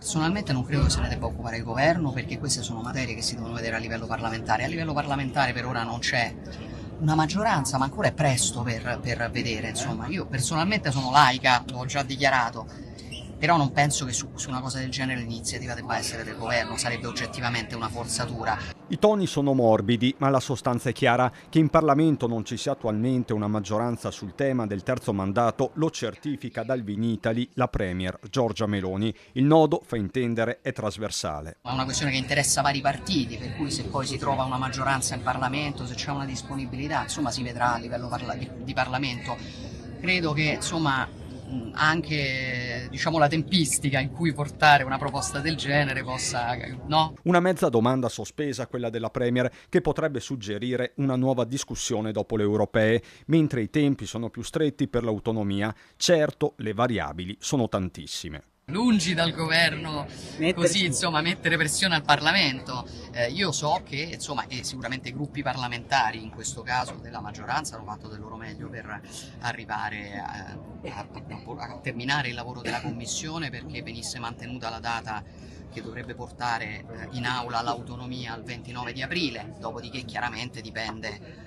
Personalmente non credo che se ne debba occupare il governo, perché queste sono materie che si devono vedere a livello parlamentare. A livello parlamentare per ora non c'è una maggioranza, ma ancora è presto per vedere. Insomma, io personalmente sono laica, l'ho già dichiarato, però non penso che su una cosa del genere l'iniziativa debba essere del governo, sarebbe oggettivamente una forzatura. I toni sono morbidi, ma la sostanza è chiara. Che in Parlamento non ci sia attualmente una maggioranza sul tema del terzo mandato lo certifica dal Vinitaly la Premier Giorgia Meloni. Il nodo, fa intendere, è trasversale. È una questione che interessa vari partiti, per cui se poi si trova una maggioranza in Parlamento, se c'è una disponibilità, insomma si vedrà a livello di Parlamento. Credo che insomma anche la tempistica in cui portare una proposta del genere possa, no? Una mezza domanda sospesa, quella della Premier, che potrebbe suggerire una nuova discussione dopo le europee, mentre i tempi sono più stretti per l'autonomia. Certo, le variabili sono tantissime. Lungi dal governo così mettere pressione al Parlamento. Io so che sicuramente i gruppi parlamentari, in questo caso della maggioranza, hanno fatto del loro meglio per arrivare a terminare il lavoro della Commissione, perché venisse mantenuta la data che dovrebbe portare in aula l'autonomia al 29 di aprile, dopodiché chiaramente dipende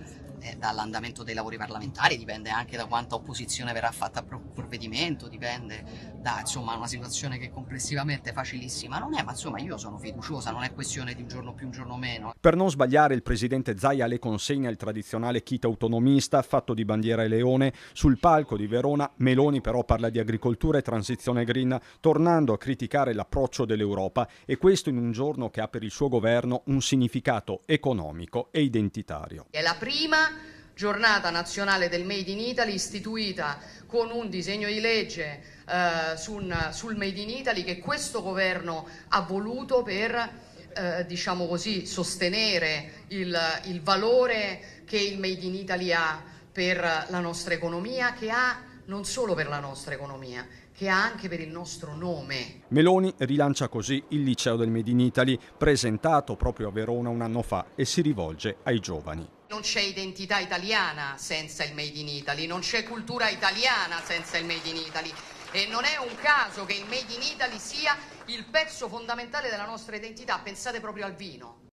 dall'andamento dei lavori parlamentari, dipende anche da quanta opposizione verrà fatta al provvedimento, dipende da una situazione che complessivamente facilissima non è, ma io sono fiduciosa, non è questione di un giorno più un giorno meno. Per non sbagliare, il presidente Zaia le consegna il tradizionale kit autonomista fatto di bandiera e leone. Sul palco di Verona Meloni però parla di agricoltura e transizione green, tornando a criticare l'approccio dell'Europa, e questo in un giorno che ha per il suo governo un significato economico e identitario. È la prima giornata nazionale del Made in Italy istituita con un disegno di legge sul Made in Italy che questo governo ha voluto per sostenere il valore che il Made in Italy ha per la nostra economia, che ha non solo per la nostra economia, che ha anche per il nostro nome. Meloni rilancia così il liceo del Made in Italy, presentato proprio a Verona un anno fa, e si rivolge ai giovani. Non c'è identità italiana senza il Made in Italy, non c'è cultura italiana senza il Made in Italy, e non è un caso che il Made in Italy sia il pezzo fondamentale della nostra identità. Pensate proprio al vino.